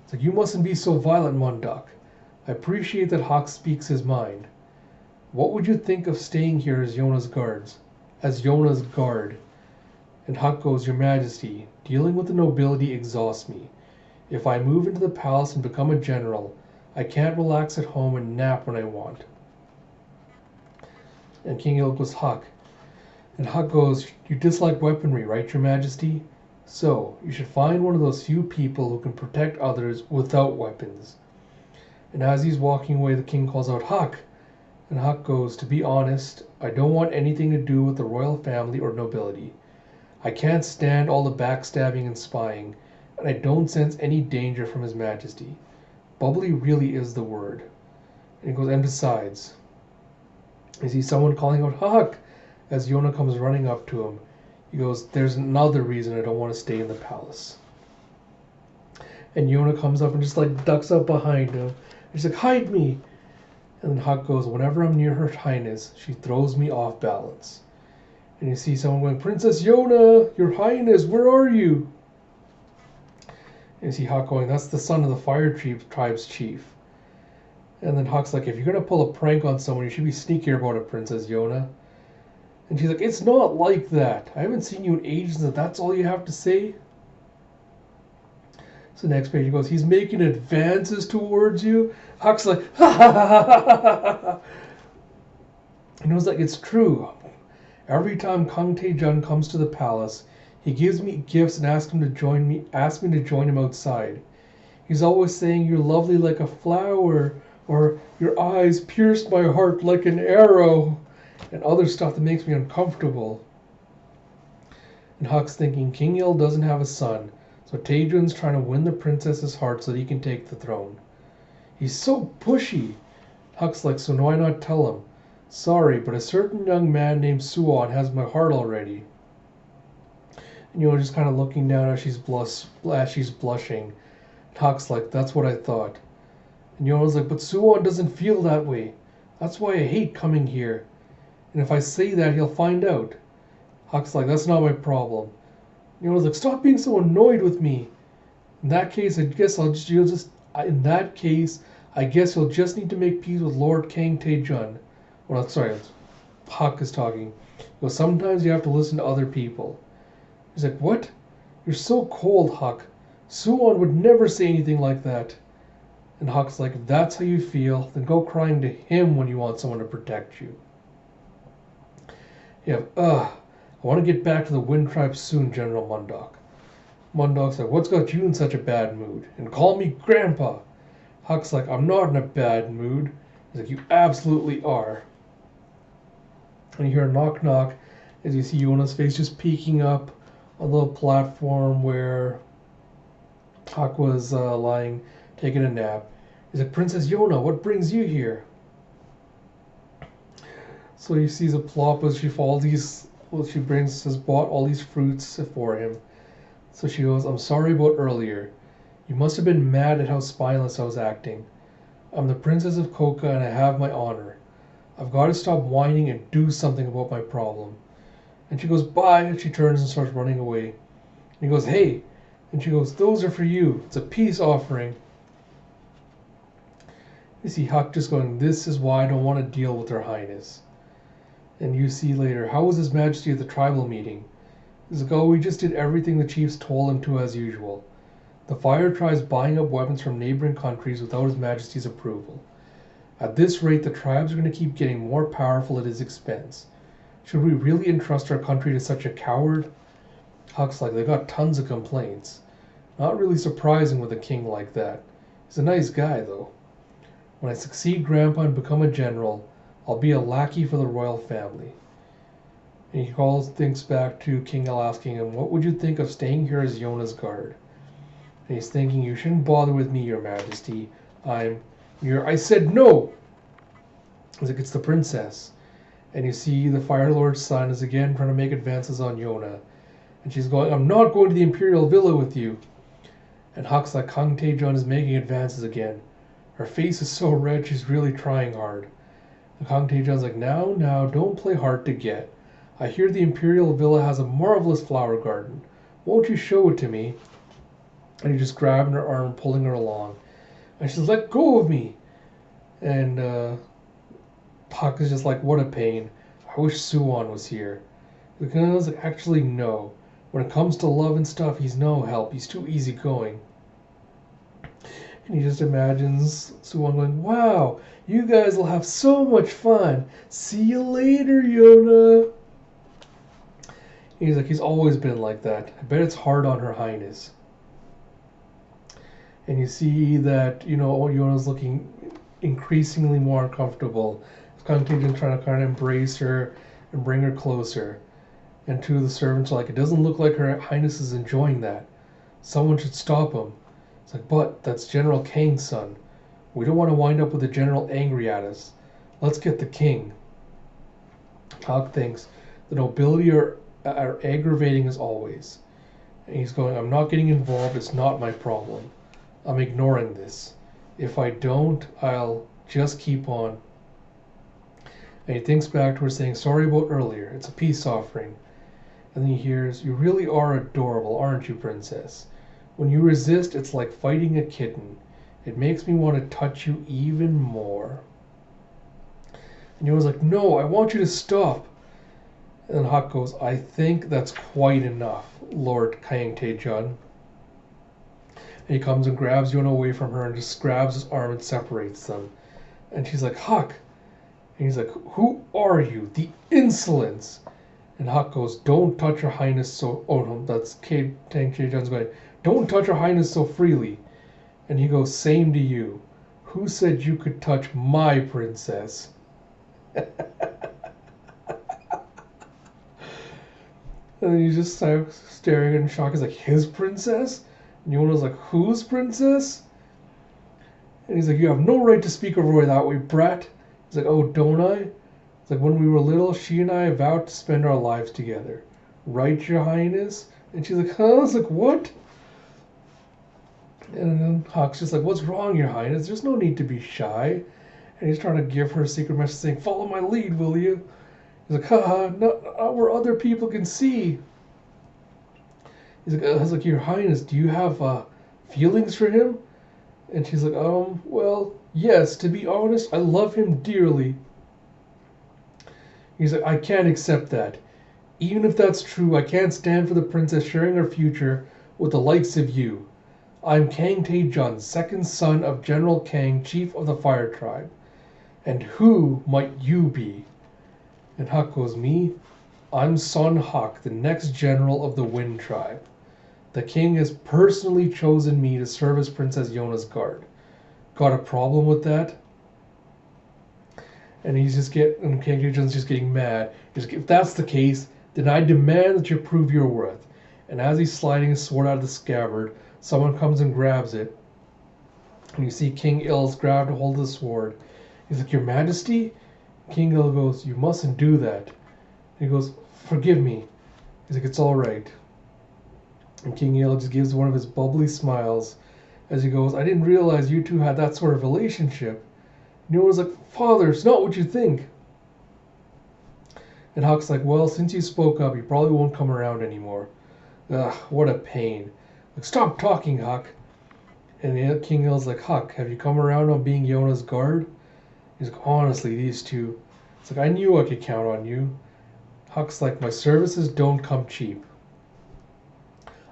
It's like, "You mustn't be so violent, Munduk. I appreciate that Hawk speaks his mind. What would you think of staying here as Yona's guard?" And Huck goes, "Your Majesty, dealing with the nobility exhausts me. If I move into the palace and become a general, I can't relax at home and nap when I want." And King Il goes, "Huck." And Huck goes, "You dislike weaponry, right, Your Majesty? So, you should find one of those few people who can protect others without weapons." And as he's walking away, the king calls out, "Huck!" And Huck goes, "To be honest, I don't want anything to do with the royal family or nobility. I can't stand all the backstabbing and spying, and I don't sense any danger from His Majesty. Bubbly really is the word." And he goes, "And besides," you see someone calling out, "Huck!" as Yona comes running up to him. He goes, "There's another reason I don't want to stay in the palace." And Yona comes up and just like ducks up behind him. He's like, "Hide me!" And then Huck goes, "Whenever I'm near Her Highness, she throws me off balance." And you see someone going, "Princess Yona, Your Highness, where are you?" And you see Huck going, "That's the son of the Fire Tribe's chief. And then Huck's like, if you're gonna pull a prank on someone, you should be sneakier about it, Princess Yona. And she's like, it's not like that. I haven't seen you in ages, and that's all you have to say? So next page he goes, he's making advances towards you. Huck's like, ha ha ha ha ha ha ha. And it was like, it's true. Every time Kang Tae-jun comes to the palace, he gives me gifts and asks me to join him outside. He's always saying, you're lovely like a flower, or your eyes pierced my heart like an arrow, and other stuff that makes me uncomfortable. And Huck's thinking, King Il doesn't have a son, so Tae-jun's trying to win the princess's heart so that he can take the throne. He's so pushy. Huck's like, so why not tell him? Sorry, but a certain young man named Suwon has my heart already. And just kind of looking down as she's blushing. Huck's like, that's what I thought. And Yona's like, but Suwon doesn't feel that way. That's why I hate coming here. And if I say that, he'll find out. Huck's like, that's not my problem. Yona's like, stop being so annoyed with me. In that case, I guess you'll just need to make peace with Lord Kang Tae-jun. Well, sorry, Huck is talking. Well, sometimes you have to listen to other people. He's like, what? You're so cold, Huck. Suwon would never say anything like that. And Huck's like, if that's how you feel, then go crying to him when you want someone to protect you. Yeah, I want to get back to the Wind Tribe soon, General Mundok. Mundok's like, what's got you in such a bad mood? And call me Grandpa. Huck's like, I'm not in a bad mood. He's like, you absolutely are. And you hear a knock knock as you see Yona's face just peeking up on the little platform where Huck was lying, taking a nap. He's like, Princess Yona, what brings you here? So he sees a plop as she has bought all these fruits for him. So she goes, I'm sorry about earlier. You must have been mad at how spineless I was acting. I'm the Princess of Coca and I have my honor. I've got to stop whining and do something about my problem. And she goes, bye, and she turns and starts running away. And he goes, hey. And she goes, those are for you. It's a peace offering. You see Huck just going, this is why I don't want to deal with Her Highness. And you see later, how was His Majesty at the tribal meeting? He's like, oh, we just did everything the chiefs told him to as usual. The Fire Tribe's buying up weapons from neighboring countries without His Majesty's approval. At this rate, the tribes are going to keep getting more powerful at his expense. Should we really entrust our country to such a coward? Huck's like, they got tons of complaints. Not really surprising with a king like that. He's a nice guy, though. When I succeed Grandpa and become a general, I'll be a lackey for the royal family. And he thinks back to King Il asking him, what would you think of staying here as Yona's guard? And he's thinking, you shouldn't bother with me, Your Majesty. I said no! He's like, it's the princess. And you see the Fire Lord's son is again trying to make advances on Yona. And she's going, I'm not going to the Imperial Villa with you. And Huck's like, Kang Tae-jun is making advances again. Her face is so red, she's really trying hard. And Kang Tae-jun's like, now, don't play hard to get. I hear the Imperial Villa has a marvelous flower garden. Won't you show it to me? And he just grabbed her arm, pulling her along. And she's let go of me. And Huck is just like, what a pain. I wish Suwon was here. Because I was like, actually, no. When it comes to love and stuff, he's no help. He's too easygoing. And he just imagines Suwon going, wow, you guys will have so much fun. See you later, Yona. He's like, he's always been like that. I bet it's hard on Her Highness. And you see that, Yona's looking increasingly more uncomfortable. Kang Tae-jun trying to kind of embrace her and bring her closer. And two of the servants are like, it doesn't look like Her Highness is enjoying that. Someone should stop him. It's like, but that's General Kang's son. We don't want to wind up with the general angry at us. Let's get the king. Huck thinks the nobility are aggravating as always. And he's going, I'm not getting involved. It's not my problem. I'm ignoring this. If I don't, I'll just keep on. And he thinks back to her saying, sorry about earlier. It's a peace offering. And then he hears, you really are adorable, aren't you, princess? When you resist, it's like fighting a kitten. It makes me want to touch you even more. And Yona's like, no, I want you to stop. And Huck goes, I think that's quite enough, Lord Kang Tae-jun. And he comes and grabs Yona away from her and just grabs his arm and separates them. And she's like, Huck. And he's like, who are you? The insolence. And Huck goes, don't touch your highness so... Oh no, that's Kang Tae-jun's going, don't touch your highness so freely. And he goes, same to you. Who said you could touch my princess? And then he's just like, staring in shock. He's like, his princess? And Yona's like, whose princess? And he's like, you have no right to speak of her that way, brat. He's like, oh, don't I? It's like, when we were little, she and I vowed to spend our lives together. Right, your highness? And she's like, huh? I was like, what? And then Huck's just like, what's wrong, your highness? There's no need to be shy. And he's trying to give her a secret message saying, follow my lead, will you? He's like, haha, not where other people can see. He's like, I was like, your highness, do you have feelings for him? And she's like, well, yes, to be honest, I love him dearly. He's like, I can't accept that. Even if that's true, I can't stand for the princess sharing her future with the likes of you. I'm Kang Tae-jun, second son of General Kang, chief of the Fire Tribe. And who might you be? And Huck goes, me? I'm Sun Huck, the next general of the Wind Tribe. The king has personally chosen me to serve as Princess Yona's guard. Got a problem with that? And Kang Tae-jun's just getting mad. He's like, if that's the case, then I demand that you prove your worth. And as he's sliding his sword out of the scabbard, someone comes and grabs it. And you see King Il's grabbed a hold of the sword. He's like, your majesty? King Il goes, you mustn't do that. And he goes, forgive me. He's like, it's all right. And King Il just gives one of his bubbly smiles as he goes, I didn't realize you two had that sort of relationship. And Yona's like, Father, it's not what you think. And Huck's like, well, since you spoke up, you probably won't come around anymore. Ugh, what a pain. Like, stop talking, Huck. And King Il's like, Huck, have you come around on being Yona's guard? He's like, honestly, these two. It's like, I knew I could count on you. Huck's like, my services don't come cheap.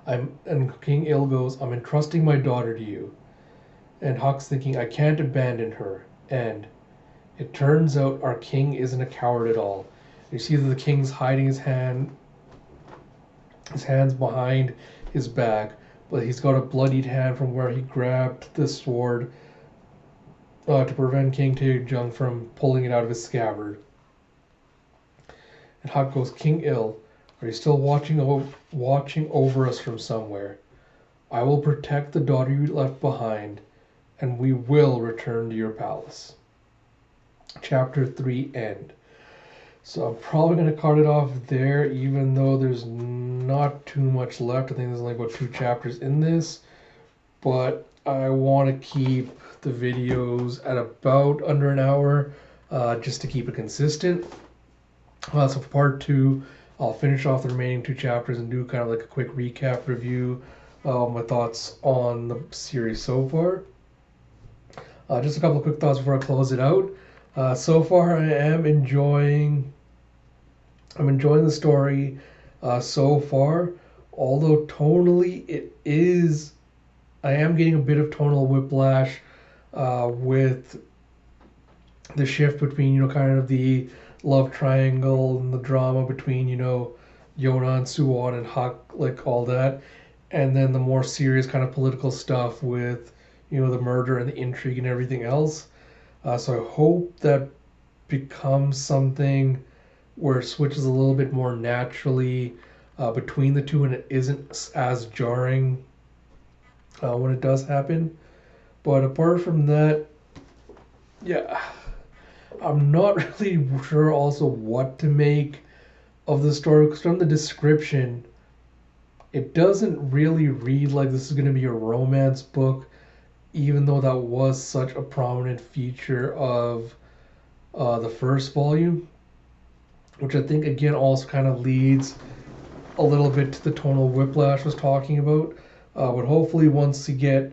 And King Il goes, I'm entrusting my daughter to you. And Huck's thinking, I can't abandon her. And it turns out our king isn't a coward at all. You see that the king's hiding his hands behind his back, but he's got a bloodied hand from where he grabbed the sword to prevent King Tae-jun from pulling it out of his scabbard. And Huck goes, King Il, are you still watching over us from somewhere? I will protect the daughter you left behind, and we will return to your palace. Chapter 3 end. So I'm probably going to cut it off there, even though there's not too much left. I think there's only about 2 chapters in this. But I want to keep the videos at about under an hour, just to keep it consistent. So for part 2, I'll finish off the remaining 2 chapters and do kind of like a quick recap review, my thoughts on the series so far. Just a couple of quick thoughts before I close it out. So far, I'm enjoying the story so far. Although tonally, I am getting a bit of tonal whiplash with the shift between kind of the love triangle and the drama between Yona and Suwon and Huck, like all that, and then the more serious kind of political stuff with the murder and the intrigue and everything else. So I hope that becomes something where it switches a little bit more naturally between the two, and it isn't as jarring when it does happen. But apart from that, yeah, I'm not really sure also what to make of the story, because from the description, it doesn't really read like this is going to be a romance book, even though that was such a prominent feature of the first volume, which I think again also kind of leads a little bit to the tonal whiplash I was talking about. But hopefully once you get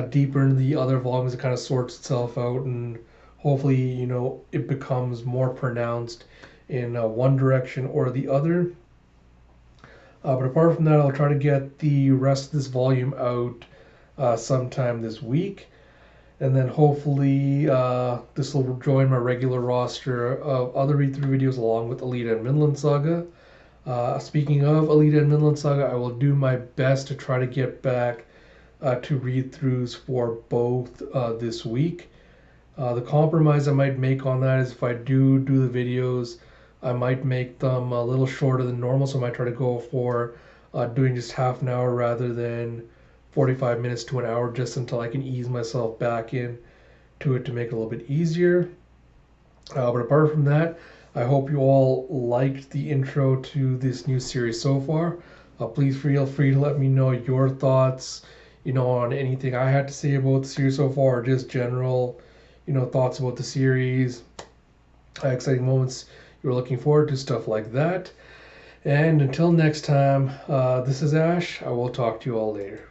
deeper into the other volumes, it kind of sorts itself out, and hopefully, it becomes more pronounced in one direction or the other. But apart from that, I'll try to get the rest of this volume out sometime this week. And then hopefully this will join my regular roster of other read-through videos along with Elite and Midland Saga. Speaking of Elite and Midland Saga, I will do my best to try to get back to read-throughs for both this week. The compromise I might make on that is if I do the videos, I might make them a little shorter than normal, so I might try to go for doing just half an hour rather than 45 minutes to an hour, just until I can ease myself back in to it to make it a little bit easier. But apart from that, I hope you all liked the intro to this new series so far. Please feel free to let me know your thoughts, on anything I had to say about the series so far, or just general, thoughts about the series, exciting moments you're looking forward to, stuff like that. And until next time, this is Ash. I will talk to you all later.